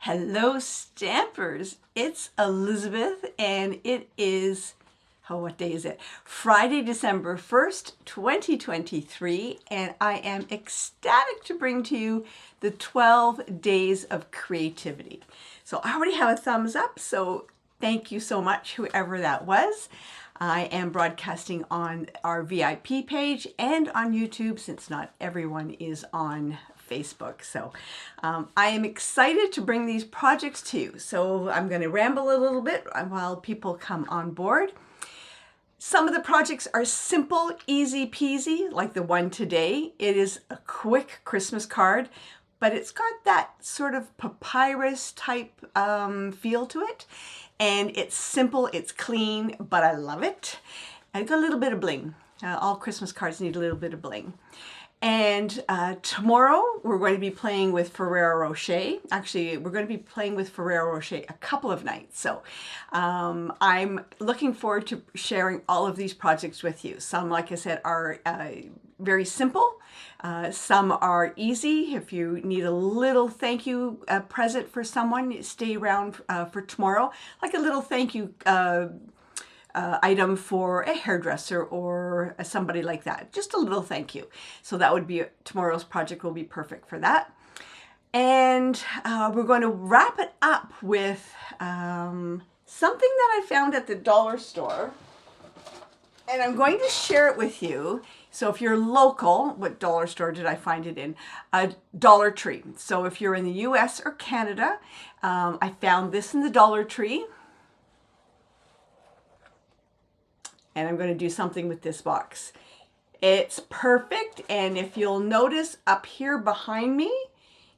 Hello, Stampers. It's Elizabeth, and it is, oh, what day is it? Friday, December 1st, 2023, and I am ecstatic to bring to you the 12 days of creativity. So I already have a thumbs up, so thank you so much, whoever that was. I am broadcasting on our VIP page and on YouTube, since not everyone is on Facebook. So I am excited to bring these projects to you. So I'm going to ramble a little bit while people come on board. Some of the projects are simple, easy peasy, like the one today. It is a quick Christmas card, but it's got that sort of papyrus type feel to it. And it's simple, it's clean, but I love it. And it's got a little bit of bling. All Christmas cards need a little bit of bling. And tomorrow we're going to be playing with Ferrero Rocher. Actually, we're going to be playing with Ferrero Rocher a couple of nights. So I'm looking forward to sharing all of these projects with you. Some, like I said, are very simple. Some are easy. If you need a little thank you present for someone, stay around for tomorrow. Like a little thank you item for a hairdresser or somebody like that. Just a little thank you. So that would be, tomorrow's project will be perfect for that. And we're going to wrap it up with something that I found at the dollar store. And I'm going to share it with you. So if you're local, what dollar store did I find it in? A Dollar Tree. So if you're in the US or Canada, I found this in the Dollar Tree. And I'm going to do something with this box. It's perfect, and if you'll notice up here behind me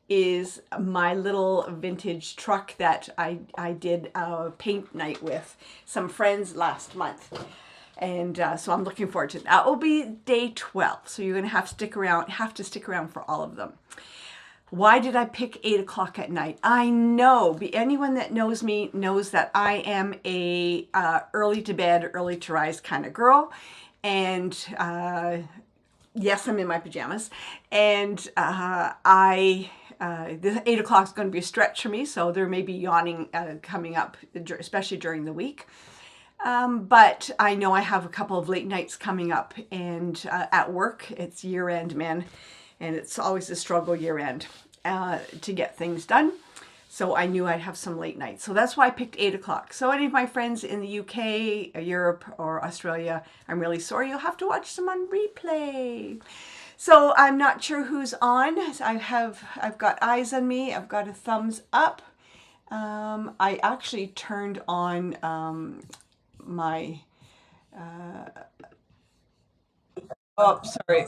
is my little vintage truck that I did a paint night with some friends last month. And so I'm looking forward to it. That will be day 12, so you're going to have to stick around for all of them. Why did I pick 8 o'clock at night? I know, anyone that knows me knows that I am a early to bed, early to rise kind of girl. And yes, I'm in my pajamas. And the 8 o'clock is going to be a stretch for me, so there may be yawning coming up, especially during the week. But I know I have a couple of late nights coming up, and at work, it's year end, man. And it's always a struggle year end to get things done. So I knew I'd have some late nights. So that's why I picked 8 o'clock. So any of my friends in the UK, Europe, or Australia, I'm really sorry. You'll have to watch them on replay. So I'm not sure who's on. I've got eyes on me. I've got a thumbs up. I actually turned on my... oh, sorry.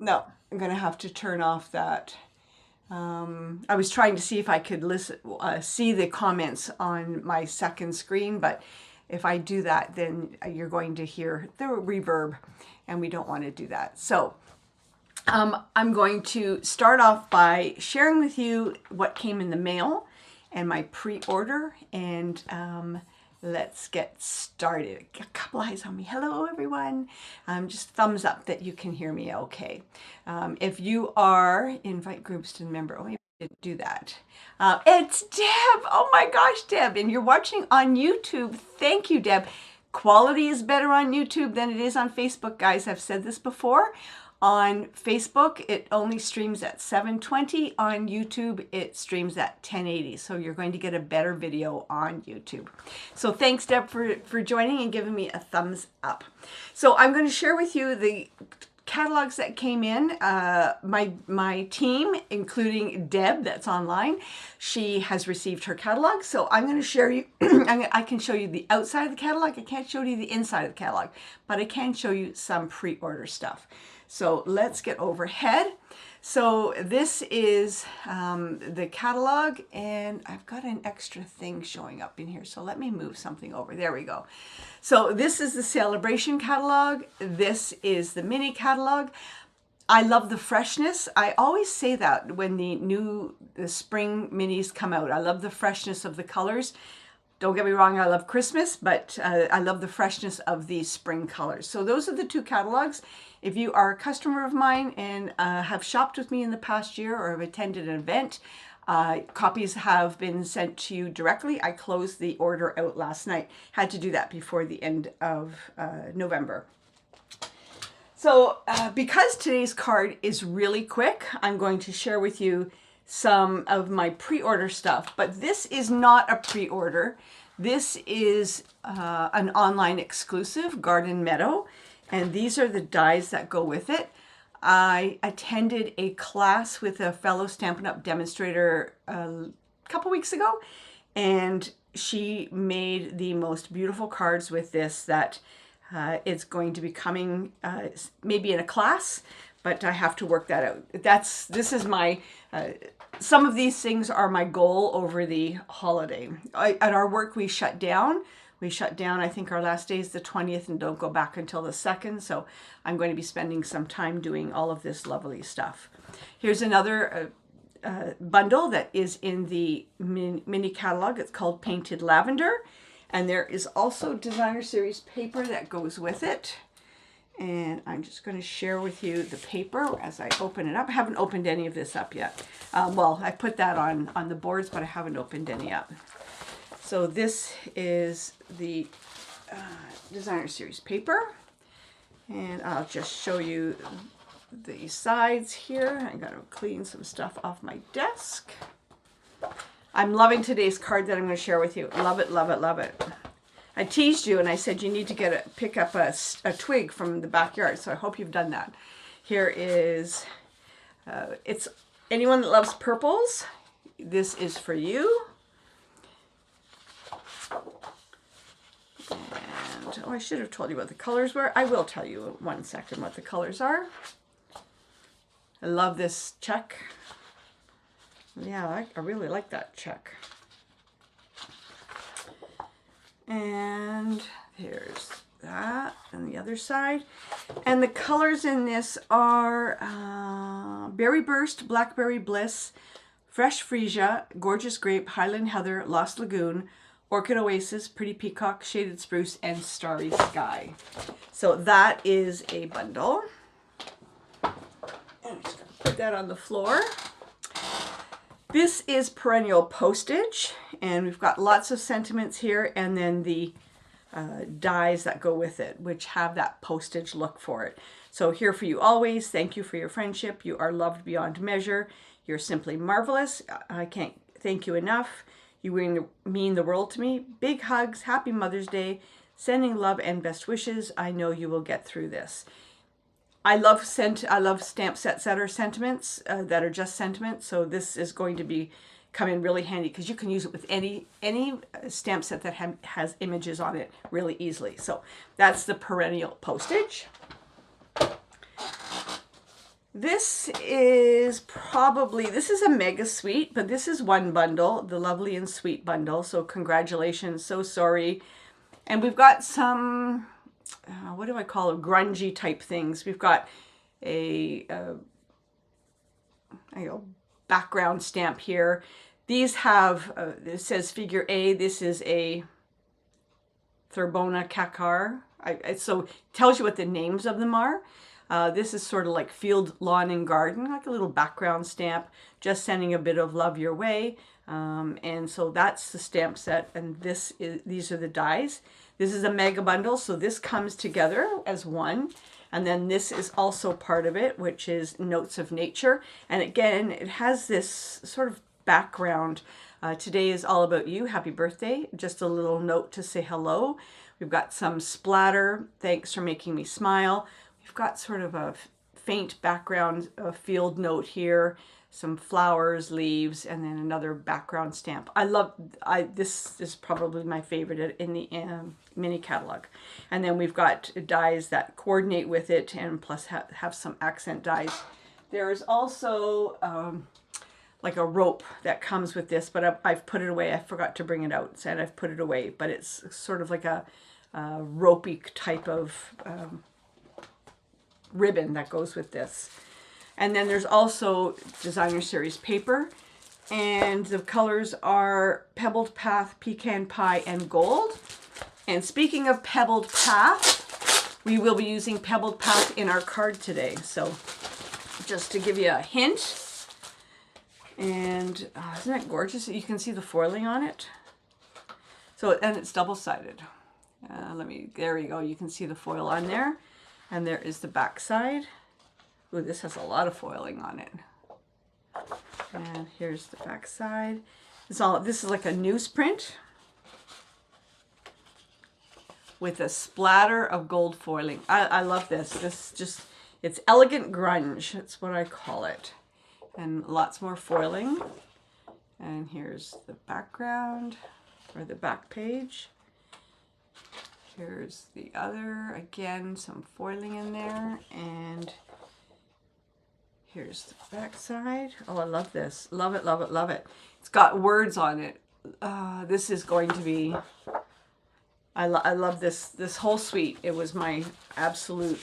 No, I'm going to have to turn off that. I was trying to see if I could see the comments on my second screen, but if I do that, then you're going to hear the reverb, and we don't want to do that. So I'm going to start off by sharing with you what came in the mail and my pre-order, and let's get started. A couple eyes on me. Hello, everyone. Just thumbs up that you can hear me okay. If you are, invite groups to member. Oh, maybe I didn't do that. It's Deb. Oh my gosh, Deb. And you're watching on YouTube. Thank you, Deb. Quality is better on YouTube than it is on Facebook, guys. I've said this before. On Facebook, it only streams at 720. On YouTube, it streams at 1080. So you're going to get a better video on YouTube. So thanks, Deb, for joining and giving me a thumbs up. So I'm going to share with you the catalogs that came in. My team, including Deb that's online, she has received her catalog. So I'm going to share you, I can show you the outside of the catalog. I can't show you the inside of the catalog, but I can show you some pre-order stuff. So let's get overhead. So this is the catalog, and I've got an extra thing showing up in here. So let me move something over. There we go. So this is the Celebration catalog. This is the mini catalog. I love the freshness. I always say that when the spring minis come out. I love the freshness of the colors. Don't get me wrong, I love Christmas, but I love the freshness of these spring colors. So those are the two catalogs. If you are a customer of mine and have shopped with me in the past year or have attended an event, Copies have been sent to you directly. I closed the order out last night. Had to do that before the end of November. So because today's card is really quick, I'm going to share with you some of my pre-order stuff. But this is not a pre-order. This is an online exclusive, Garden Meadow. And these are the dies that go with it. I attended a class with a fellow Stampin' Up! Demonstrator a couple weeks ago. And she made the most beautiful cards with this that it's going to be coming maybe in a class, but I have to work that out. This is my, some of these things are my goal over the holiday. At our work, we shut down. I think our last day is the 20th and don't go back until the 2nd. So I'm going to be spending some time doing all of this lovely stuff. Here's another bundle that is in the mini catalog. It's called Painted Lavender. And there is also designer series paper that goes with it. And I'm just going to share with you the paper as I open it up. I haven't opened any of this up yet. Well, I put that on the boards, but I haven't opened any up. So this is the designer series paper. And I'll just show you the sides here. I got to clean some stuff off my desk. I'm loving today's card that I'm going to share with you. Love it, love it, love it. I teased you and I said you need to pick up a twig from the backyard, so I hope you've done that. Here is, it's anyone that loves purples, this is for you. And, oh, I should have told you what the colors were. I will tell you in 1 second what the colors are. I love this check. Yeah, I really like that check. And here's that on the other side. And the colors in this are Berry Burst, Blackberry Bliss, Fresh Freesia, Gorgeous Grape, Highland Heather, Lost Lagoon, Orchid Oasis, Pretty Peacock, Shaded Spruce, and Starry Sky. So that is a bundle. And I'm just going to put that on the floor. This is perennial postage, and we've got lots of sentiments here, and then the dies that go with it, which have that postage look for it. So here for you always. Thank you for your friendship. You are loved beyond measure. You're simply marvelous. I can't thank you enough. You mean the world to me. Big hugs. Happy Mother's Day. Sending love and best wishes. I know you will get through this. I love stamp sets that are sentiments, that are just sentiments. So this is going to come in really handy because you can use it with any stamp set that has images on it really easily. So that's the perennial postage. This is a mega sweet, but this is one bundle, the Lovely and Sweet bundle. So congratulations, so sorry. And we've got some, what do I call it, grungy type things. We've got a background stamp here. These have, it says figure A. This is a Thurbona Kakar. So it tells you what the names of them are. This is sort of like field, lawn, and garden, like a little background stamp, just sending a bit of love your way. And so that's the stamp set, and these are the dies. This is a mega bundle, so this comes together as one. And then this is also part of it, which is Notes of Nature. And again, it has this sort of background. Today is all about you. Happy birthday. Just a little note to say hello. We've got some splatter. Thanks for making me smile. We've got sort of a faint background field note here, some flowers, leaves, and then another background stamp. This is probably my favorite in the mini catalog. And then we've got dies that coordinate with it and plus have some accent dies. There's also like a rope that comes with this, but I've put it away. I forgot to bring it out, and I've put it away, but it's sort of like a ropey type of ribbon that goes with this. And then there's also designer series paper, and the colors are Pebbled Path, Pecan Pie, and Gold. And speaking of Pebbled Path, we will be using Pebbled Path in our card today. So just to give you a hint, And isn't it gorgeous? You can see the foiling on it. So, and it's double-sided. There you go. You can see the foil on there. And there is the back side. Ooh, this has a lot of foiling on it. And here's the back side. This is like a newsprint with a splatter of gold foiling. I love this. It's elegant grunge. That's what I call it. And lots more foiling. And here's the background, or the back page. Here's the other, again, some foiling in there. And here's the back side. Oh, I love this. Love it, love it, love it. It's got words on it. This is going to be, I love this whole suite. It was my absolute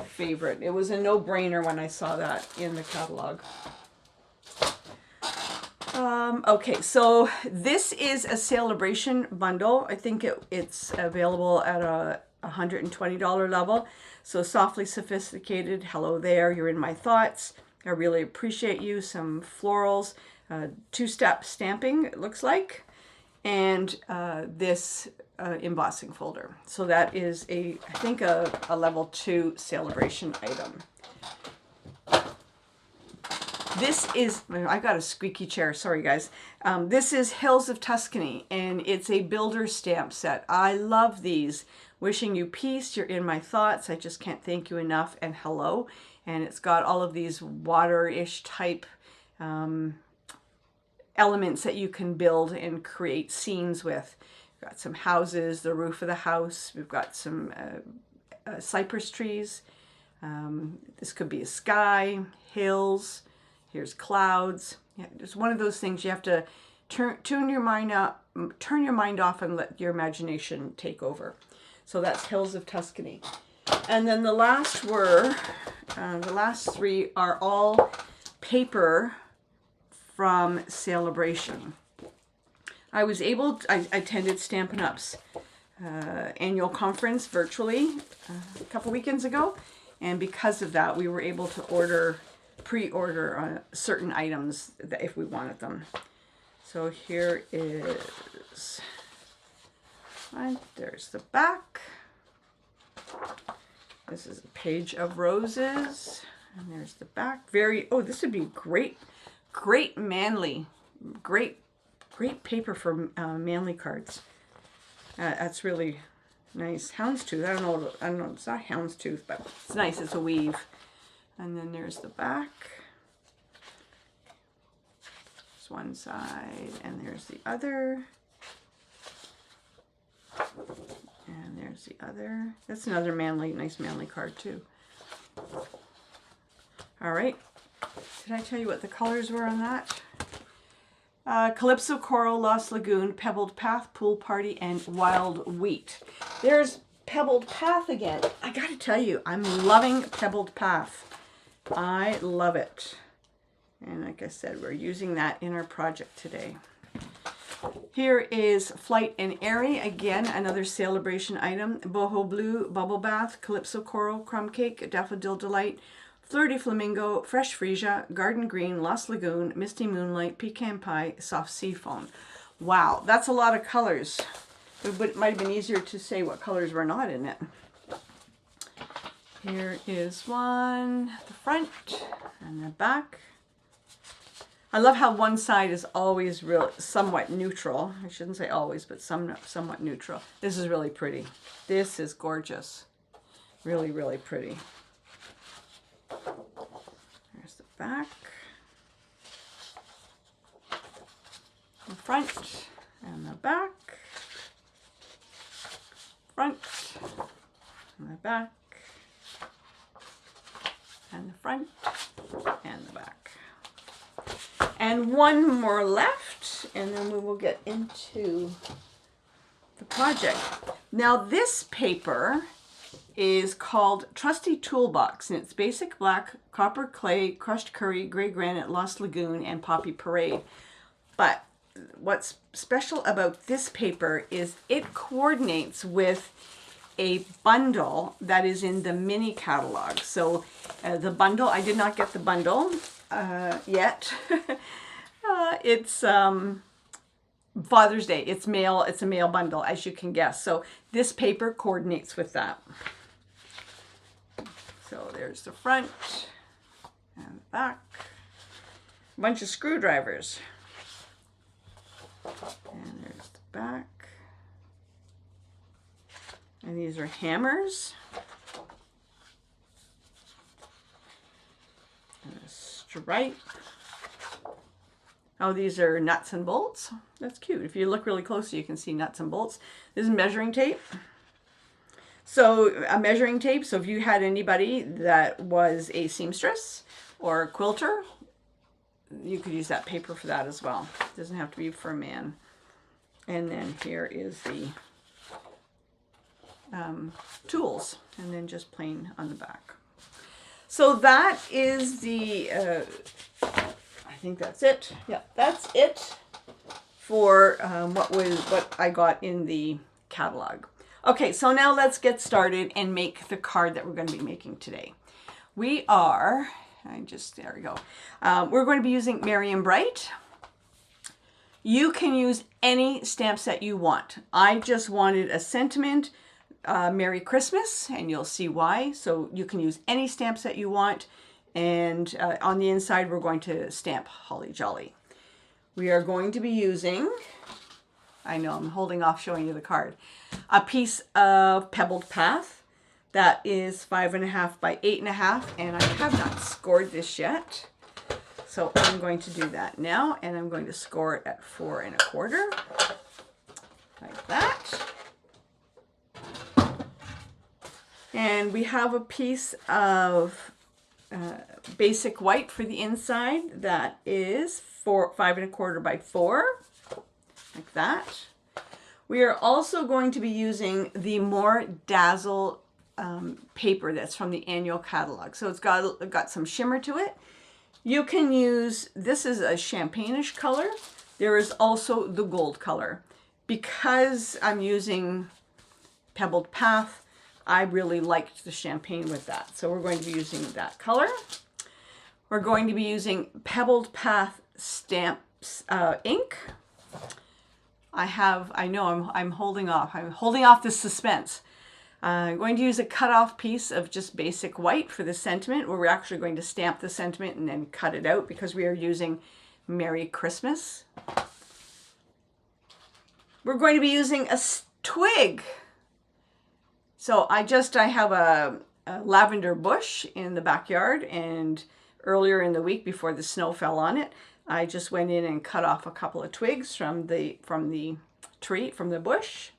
favorite. It was a no-brainer when I saw that in the catalog. Okay, so this is a Celebration bundle. I think it's available at a $120 level. So Softly Sophisticated, hello there, you're in my thoughts. I really appreciate you. Some florals, two-step stamping, it looks like, and this embossing folder. So that is I think a level 2 Celebration item. This is, I got a squeaky chair, sorry guys. This is Hills of Tuscany, and it's a builder stamp set. I love these. Wishing you peace, you're in my thoughts, I just can't thank you enough, and hello. And it's got all of these water-ish type elements that you can build and create scenes with. We've got some houses, the roof of the house. We've got some cypress trees. This could be a sky, hills. Here's clouds. Yeah, it's one of those things you have to turn your mind up, turn your mind off, and let your imagination take over. So that's Hills of Tuscany. And then the last three are all paper from Celebration. I attended Stampin' Up's annual conference virtually a couple weekends ago, and because of that, we were able to pre-order certain items that if we wanted them. So here is, there's the back. This is a page of roses, and there's the back. This would be great manly, great paper for manly cards. That's really nice. Houndstooth, I don't know, it's not houndstooth, but it's nice, it's a weave. And then there's the back. There's one side, and there's the other. And there's the other. That's another nice manly card too. All right. Did I tell you what the colors were on that? Calypso Coral, Lost Lagoon, Pebbled Path, Pool Party, and Wild Wheat. There's Pebbled Path again. I gotta tell you, I'm loving Pebbled Path. I love it. And like I said, we're using that in our project today. Here is Flight and Airy, again, another Celebration item. Boho Blue, Bubble Bath, Calypso Coral, Crumb Cake, Daffodil Delight, Fleur de Flamingo, Fresh Freesia, Garden Green, Lost Lagoon, Misty Moonlight, Pecan Pie, Soft Sea Foam. Wow, that's a lot of colors. It might have been easier to say what colors were not in it. Here is one, the front and the back. I love how one side is always somewhat neutral. I shouldn't say always, but somewhat neutral. This is really pretty. This is gorgeous. Really, really pretty. There's the back. The front and the back. Front and the back. And the front and the back. And one more left, and then we will get into the project. Now this paper is called Trusty Toolbox, and it's basic black, copper clay, crushed curry, gray granite, Lost Lagoon, and Poppy Parade. But what's special about this paper is it coordinates with a bundle that is in the mini catalog. So the bundle, I did not get the bundle yet. It's Father's Day. It's mail. It's a mail bundle, as you can guess. So this paper coordinates with that. So there's the front and the back. A bunch of screwdrivers. And there's the back. And these are hammers. And a stripe. Oh, these are nuts and bolts. That's cute. If you look really closely, you can see nuts and bolts. This is measuring tape. So a measuring tape, so if you had anybody that was a seamstress or a quilter, you could use that paper for that as well. It doesn't have to be for a man. And then here is the tools, and then just plain on the back. So that is the, I think that's it. Yeah, that's it for what I got in the catalog. Okay, so now let's get started and make the card that we're going to be making today. We are, there we go. We're going to be using Merry and Bright. You can use any stamp set you want. I just wanted a sentiment, Merry Christmas, and you'll see why. So you can use any stamp set you want. And on the inside, we're going to stamp Holly Jolly. We are going to be using, I know I'm holding off showing you the card, a piece of Pebbled Path that is 5.5 by 8.5, and I have not scored this yet. So I'm going to do that now, and I'm going to score it at 4 1/4, like that. And we have a piece of basic white for the inside that is 5 1/4 by 4, like that. We are also going to be using the More Dazzle paper that's from the annual catalog. So it's got some shimmer to it. You can use, this is a champagne-ish color. There is also the gold color. Because I'm using Pebbled Path, I really liked the champagne with that. So we're going to be using that color. We're going to be using Pebbled Path stamps ink. I know I'm holding off. I'm holding off the suspense. I'm going to use a cut-off piece of just basic white for the sentiment, where we're actually going to stamp the sentiment and then cut it out because we are using Merry Christmas. We're going to be using a twig. So I have a lavender bush in the backyard, and earlier in the week before the snow fell on it, I just went in and cut off a couple of twigs from the tree, from the bush.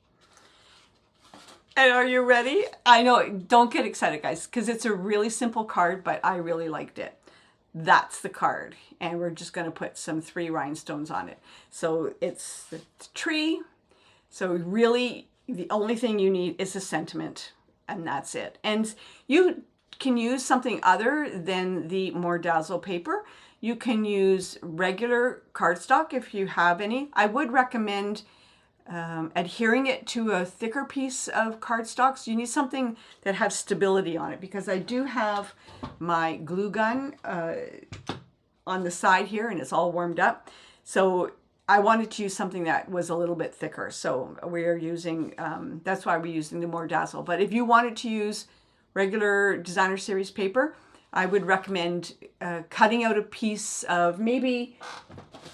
And are you ready? I know, don't get excited, guys, because it's a really simple card, but I really liked it. That's the card, and we're just going to put some 3 rhinestones on it. So it's the tree. So really, the only thing you need is a sentiment, and that's it. And you can use something other than the More Dazzle paper. You can use regular cardstock if you have any. I would recommend adhering it to a thicker piece of cardstock. So you need something that has stability on it, because I do have my glue gun on the side here, and it's all warmed up. So I wanted to use something that was a little bit thicker. So we're using, that's why we're using the More Dazzle. But if you wanted to use regular designer series paper, I would recommend cutting out a piece of maybe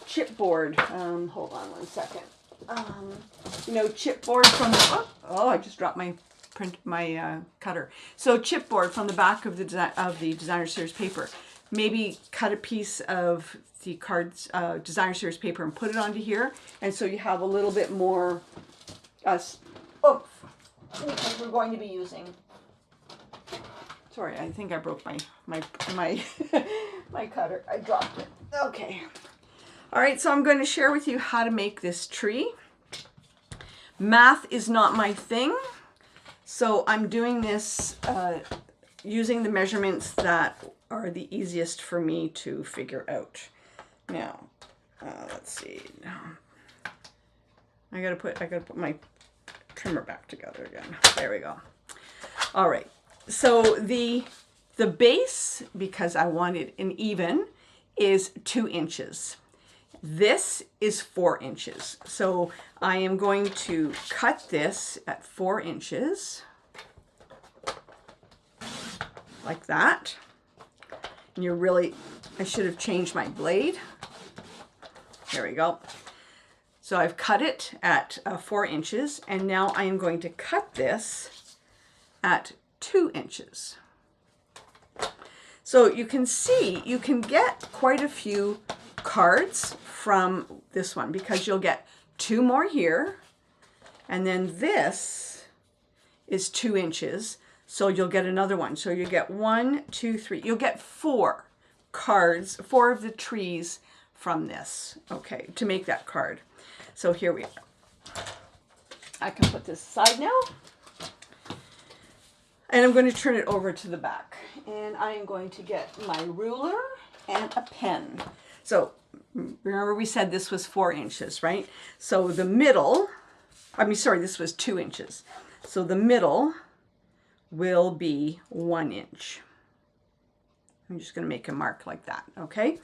chipboard. Hold on one second. You know, chipboard from the, oh, I just dropped my cutter. So chipboard from the back of the designer series paper. Maybe cut a piece of the designer series paper and put it onto here, and so you have a little bit more. Because we're going to be using. Sorry, I think I broke my cutter. I dropped it. Okay. All right, so I'm going to share with you how to make this tree. Math is not my thing, so I'm doing this using the measurements that are the easiest for me to figure out. Now, let's see. I gotta put my trimmer back together again. There we go. All right. So the base, because I want it an even, is 2 inches. This is 4 inches. So I am going to cut this at 4 inches. Like that. And you're really, I should have changed my blade. There we go. So I've cut it at 4 inches, and now I am going to cut this at 2 inches. So you can see, you can get quite a few cards from this one because you'll get 2 more here, and then this is 2 inches. So you'll get another one. So you get 1, 2, 3. You'll get 4 cards, 4 of the trees from this, okay, to make that card. So here we are. I can put this aside now. And I'm going to turn it over to the back. And I am going to get my ruler and a pen. So remember we said this was 4 inches, right? So the middle, this was 2 inches. So the middle will be 1 inch. I'm just going to make a mark like that, okay?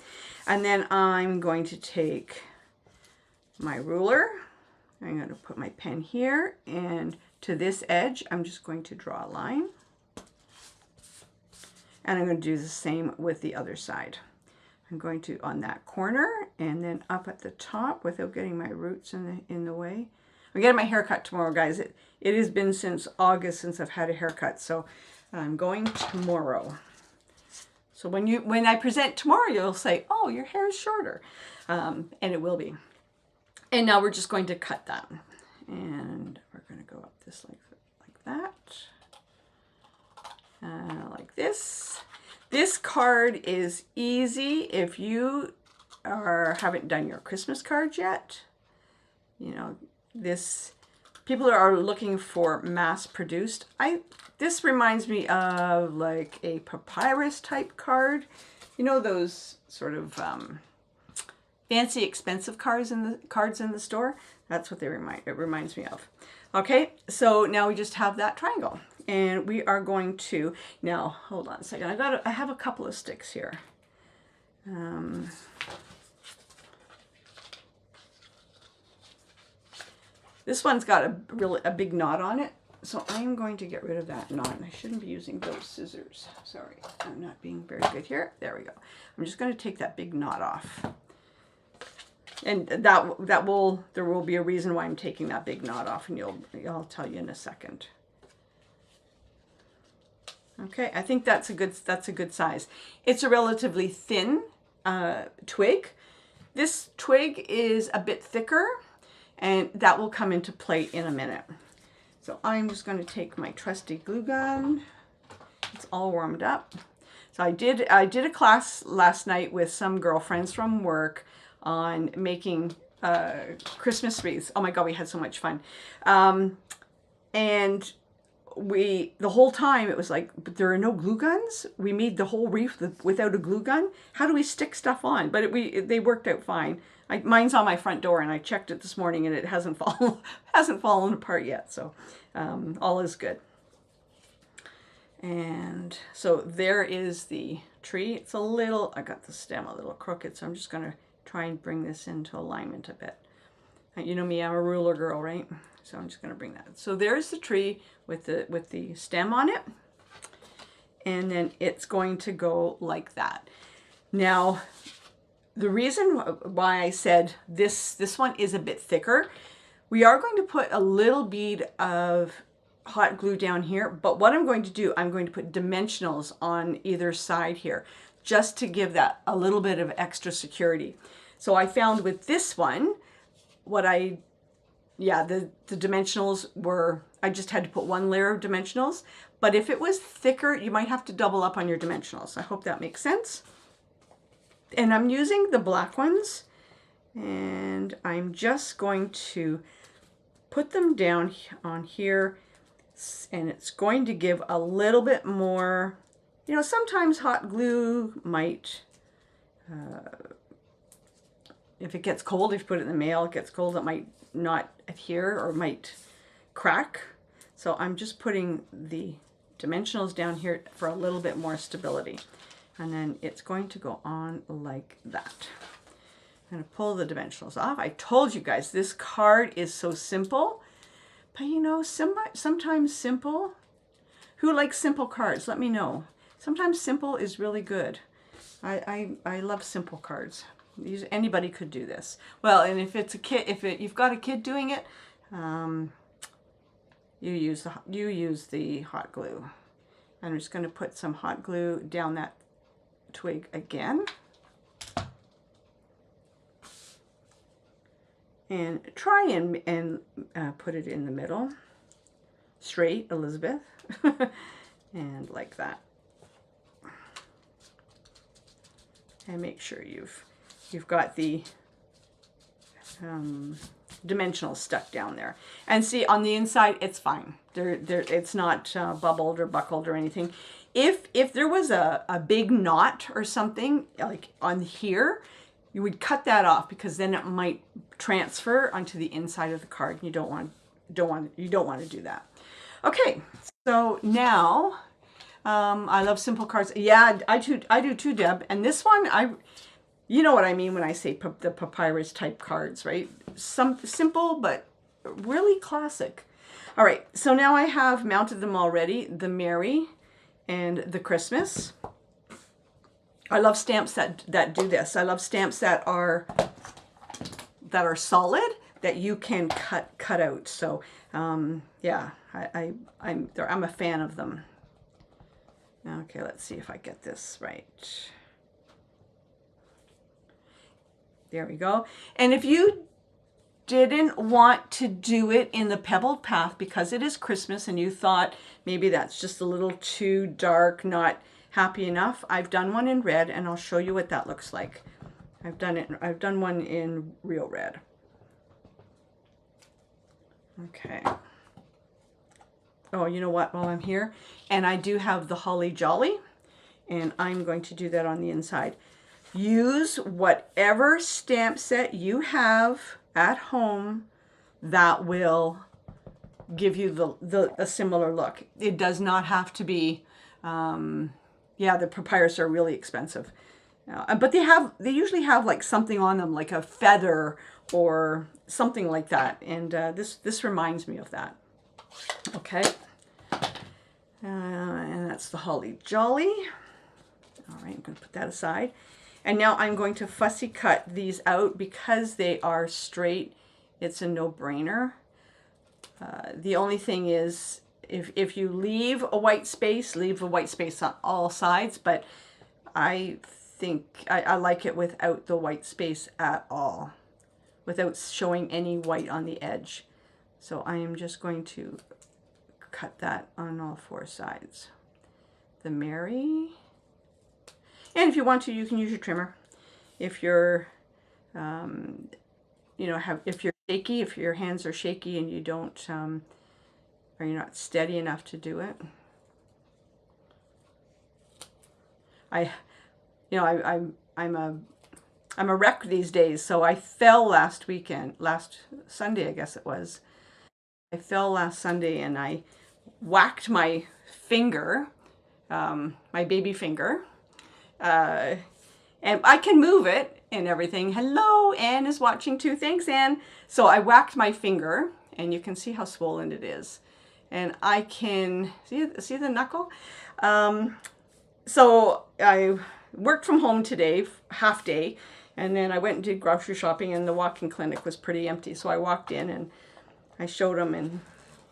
And then I'm going to take my ruler. I'm going to put my pen here, and to this edge, I'm just going to draw a line. And I'm going to do the same with the other side. I'm going to on that corner, and then up at the top without getting my roots in the way. I'm getting my haircut tomorrow, guys. It has been since August since I've had a haircut, so I'm going tomorrow. So when I present tomorrow, you'll say, "Oh, your hair is shorter," and it will be. And now we're just going to cut that, and we're going to go up this like that, like this. This card is easy if you haven't done your Christmas cards yet. You know, people are looking for mass-produced. This reminds me of like a papyrus type card. You know those sort of fancy, expensive cards in the store? That's what it reminds me of. Okay, so now we just have that triangle, and we are going to now hold on a second. I have a couple of sticks here. This one's got a big knot on it, so I'm going to get rid of that knot. I shouldn't be using those scissors. Sorry, I'm not being very good here. There we go. I'm just going to take that big knot off. And there will be a reason why I'm taking that big knot off, and I'll tell you in a second. Okay, I think that's a good size. It's a relatively thin twig. This twig is a bit thicker, and that will come into play in a minute. So I'm just going to take my trusty glue gun. It's all warmed up. So I did a class last night with some girlfriends from work on making Christmas wreaths. Oh my God, we had so much fun. And the whole time it was like, but there are no glue guns. We made the whole wreath without a glue gun. How do we stick stuff on? But they worked out fine. Mine's on my front door, and I checked it this morning, and it hasn't fallen apart yet. So all is good. And so there is the tree. It's I got the stem a little crooked, so I'm just going to try and bring this into alignment a bit. You know me, I'm a ruler girl, right? So I'm just going to bring that. So there's the tree with the stem on it. And then it's going to go like that. Now, the reason why I said this one is a bit thicker, we are going to put a little bead of hot glue down here, but what I'm going to do, I'm going to put dimensionals on either side here, just to give that a little bit of extra security. So I found with this one, the dimensionals were, I just had to put one layer of dimensionals, but if it was thicker, you might have to double up on your dimensionals. I hope that makes sense. And I'm using the black ones, and I'm just going to put them down on here, and it's going to give a little bit more, you know, sometimes hot glue might, if it gets cold, if you put it in the mail, it gets cold, it might not adhere or might crack. So I'm just putting the dimensionals down here for a little bit more stability. And then it's going to go on like that. going to pull the dimensionals off. I told you guys this card is so simple, but you know, sometimes simple. Who likes simple cards? Let me know. Sometimes simple is really good. I love simple cards. Anybody could do this. Well, and if it's a kid, you've got a kid doing it, you use the hot glue. I'm just going to put some hot glue down that twig again. And try and put it in the middle. Straight, Elizabeth. And like that. And make sure you've got the dimensional stuck down there. And see, on the inside, it's fine. It's not bubbled or buckled or anything. If there was a big knot or something like on here, you would cut that off, because then it might transfer onto the inside of the card. You don't want to do that. Okay, so now I love simple cards. Yeah, I do too, Deb. And this one, you know what I mean when I say the papyrus type cards, right? Some simple but really classic. All right, so now I have mounted them already. The Merry and the Christmas. I love stamps that do this. I love stamps that are solid, that you can cut out. So yeah, I'm a fan of them. Okay, let's see if I get this right. There we go. And if you didn't want to do it in the pebbled path because it is Christmas and you thought maybe that's just a little too dark, not happy enough, I've done one in red, and I'll show you what that looks like. I've done one in real red. Okay. Oh, you know what, while I'm here, and I do have the Holly Jolly, and I'm going to do that on the inside. Use whatever stamp set you have at home that will give you a similar look. It does not have to be, yeah, the papyrus are really expensive. But they usually have like something on them, like a feather or something like that. And this reminds me of that. Okay. And that's the Holly Jolly. All right, I'm going to put that aside. And now I'm going to fussy cut these out because they are straight. It's a no-brainer. The only thing is, if you leave a white space on all sides, but I think I like it without the white space at all, without showing any white on the edge. So I am just going to cut that on all four sides. The Merry. And if you want to, you can use your trimmer. If you're, you know, if you're shaky, if your hands are shaky and you don't, or you're not steady enough to do it. I'm a wreck these days. So I fell last Sunday, I guess it was. I fell last Sunday and I whacked my finger, my baby finger. And I can move it and everything. Hello, Anne is watching too. Thanks, Anne. So I whacked my finger, and you can see how swollen it is. And I can, see the knuckle? So I worked from home today, half day, and then I went and did grocery shopping, and the walk-in clinic was pretty empty. So I walked in and I showed him, and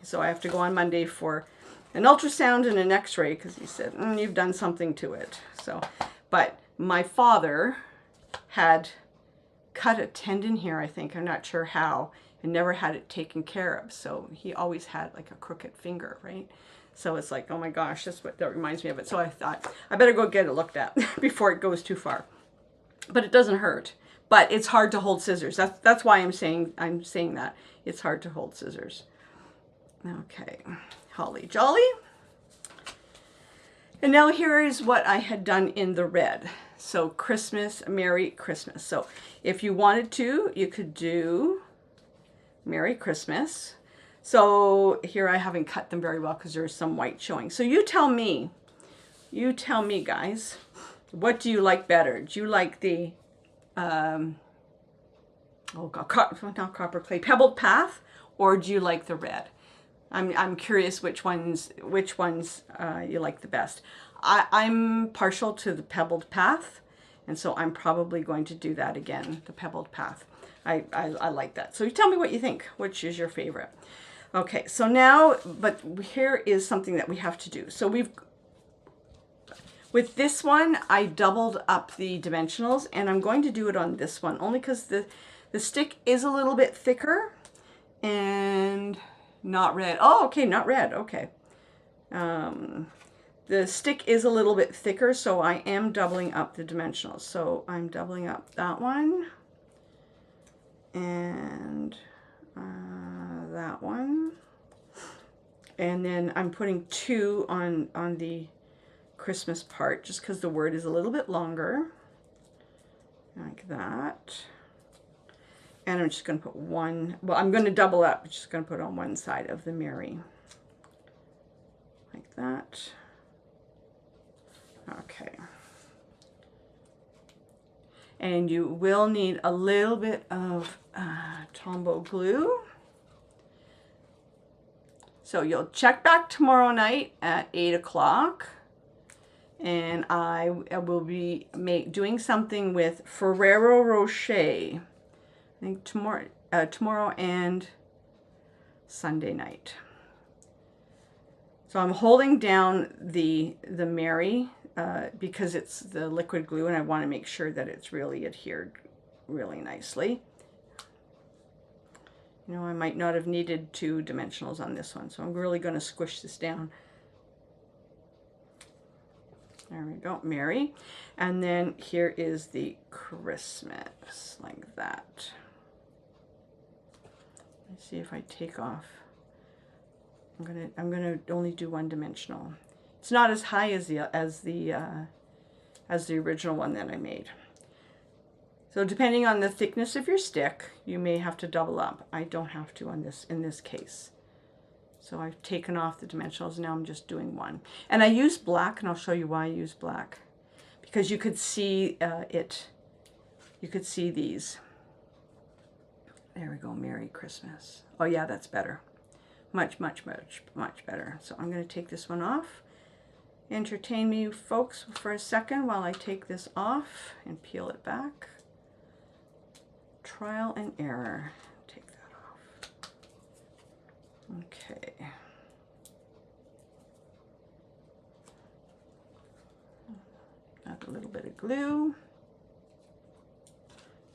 so I have to go on Monday for an ultrasound and an x-ray because he said, you've done something to it. So, but my father had cut a tendon here, I think, I'm not sure how, and never had it taken care of. So he always had like a crooked finger, right? So it's like, oh my gosh, that reminds me of it. So I thought, I better go get it looked at before it goes too far. But it doesn't hurt. But it's hard to hold scissors. That's why I'm saying that. It's hard to hold scissors. Okay, Holly Jolly. And now here is what I had done in the red. So Christmas, Merry Christmas. So if you wanted to, you could do Merry Christmas. So here I haven't cut them very well because there's some white showing. So you tell me guys, what do you like better? Do you like the oh God, not copper clay, pebbled path, or do you like the red? I'm curious which ones you like the best. I'm partial to the pebbled path, and so I'm probably going to do that again, the pebbled path. I like that. So you tell me what you think. Which is your favorite? Okay, so now, but here is something that we have to do. So with this one, I doubled up the dimensionals, and I'm going to do it on this one, only because the stick is a little bit thicker, and not red. Oh, okay, not red, okay. The stick is a little bit thicker, so I am doubling up the dimensionals. So I'm doubling up that one, and that one, and then I'm putting 2 on the Christmas part, just because the word is a little bit longer, like that. And I'm just going to put 1, well, I'm going to double up, I'm just going to put on one side of the Mary, like that. Okay. And you will need a little bit of Tombow glue. So you'll check back tomorrow night at 8 o'clock. And I will be doing something with Ferrero Rocher. I think tomorrow and Sunday night. So I'm holding down the Mary because it's the liquid glue, and I want to make sure that it's really adhered really nicely. You know, I might not have needed 2 dimensionals on this one, so I'm really going to squish this down. There we go, Mary. And then here is the Christmas, like that. Let's see if I take off. I'm gonna only do 1 dimensional. It's not as high as the original one that I made. So depending on the thickness of your stick, you may have to double up. I don't have to in this case. So I've taken off the dimensionals, now I'm just doing 1. And I use black, and I'll show you why I use black. Because you could see you could see these. There we go, Merry Christmas. Oh yeah, that's better. Much, much, much, much better. So I'm going to take this one off. Entertain me, folks, for a second while I take this off and peel it back. Trial and error. Take that off. Okay. Add a little bit of glue.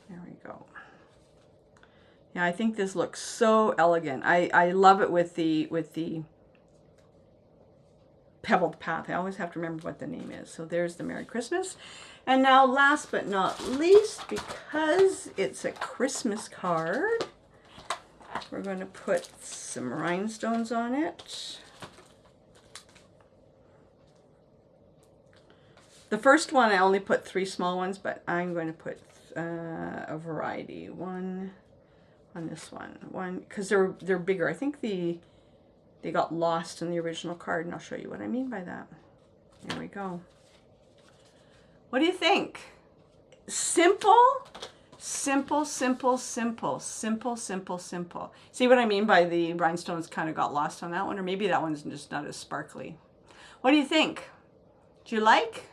There we go. Yeah, I think this looks so elegant. I love it with the pebbled path. I always have to remember what the name is. So there's the Merry Christmas. And now last but not least, because it's a Christmas card, we're going to put some rhinestones on it. The first one I only put 3 small ones, but I'm going to put a variety. 1 on this one, because they're bigger. I think they got lost in the original card, and I'll show you what I mean by that. There we go. What do you think? Simple, simple, simple, simple, simple, simple, simple. See what I mean by the rhinestones kind of got lost on that one, or maybe that one's just not as sparkly. What do you think? Do you like?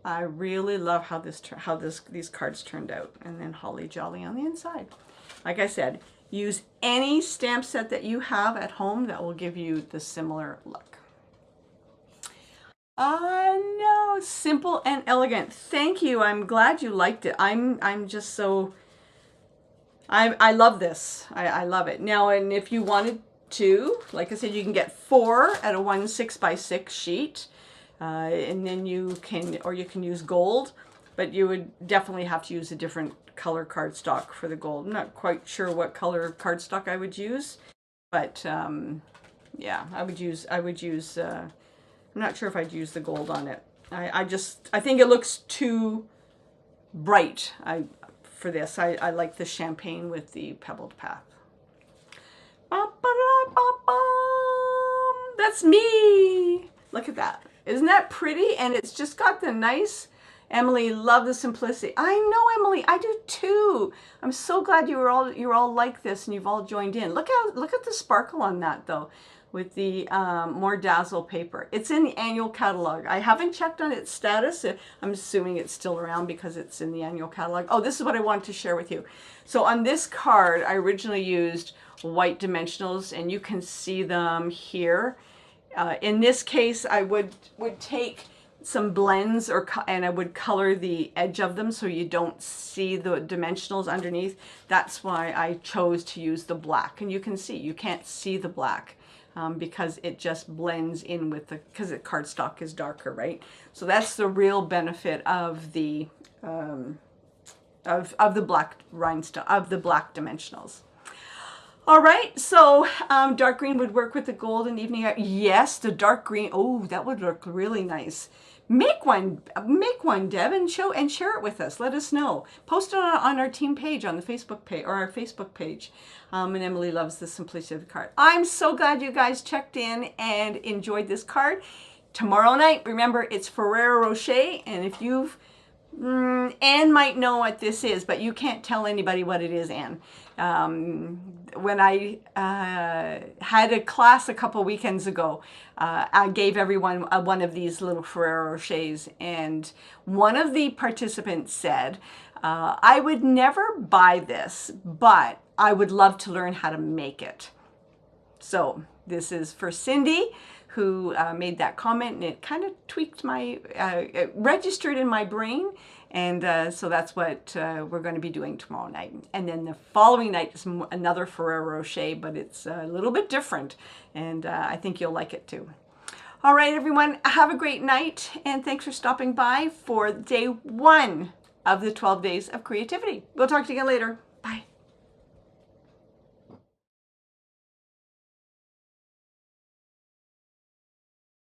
I really love how these cards turned out, and then holly jolly on the inside. Like I said, use any stamp set that you have at home that will give you the similar look. No, simple and elegant. Thank you. I'm glad you liked it. I'm just so, I love this. I love it. Now, and if you wanted to, like I said, you can get 4 at a 1 6x6 sheet. And then you can use gold, but you would definitely have to use a different color cardstock for the gold. I'm not quite sure what color cardstock I would use, but yeah, I would use I'm not sure if I'd use the gold on it. I think it looks too bright for this. I like the champagne with the pebbled path. That's me. Look at that. Isn't that pretty? And it's just got the nice, Emily, love the simplicity. I know, Emily, I do too. I'm so glad you're all like this and you've all joined in. Look at the sparkle on that though, with the more dazzle paper. It's in the annual catalog. I haven't checked on its status. I'm assuming it's still around because it's in the annual catalog. Oh, this is what I wanted to share with you. So on this card, I originally used white dimensionals, and you can see them here. In this case, I would take some blends and I would color the edge of them so you don't see the dimensionals underneath. That's why I chose to use the black. And you can see, you can't see the black because it just blends in with because the cardstock is darker, right? So that's the real benefit of the black rhinestone, of the black dimensionals. All right, so dark green would work with the gold and evening. Yes, the dark green. Oh, that would look really nice. Make one, Deb, and share it with us. Let us know. Post it on our team page on the Facebook page or our Facebook page. And Emily loves the simplicity of the card. I'm so glad you guys checked in and enjoyed this card. Tomorrow night, remember, it's Ferrero Rocher, and if you've Anne might know what this is, but you can't tell anybody what it is, Anne. When I had a class a couple weekends ago, I gave everyone one of these little Ferrero Rochers, and one of the participants said, I would never buy this, but I would love to learn how to make it. So this is for Cindy, who made that comment, and it kind of tweaked my, it registered in my brain, and so that's what we're going to be doing tomorrow night. And then the following night is another Ferrero Rocher, but it's a little bit different, and I think you'll like it too. All right, everyone, have a great night, and thanks for stopping by for day 1 of the 12 days of creativity. We'll talk to you again later.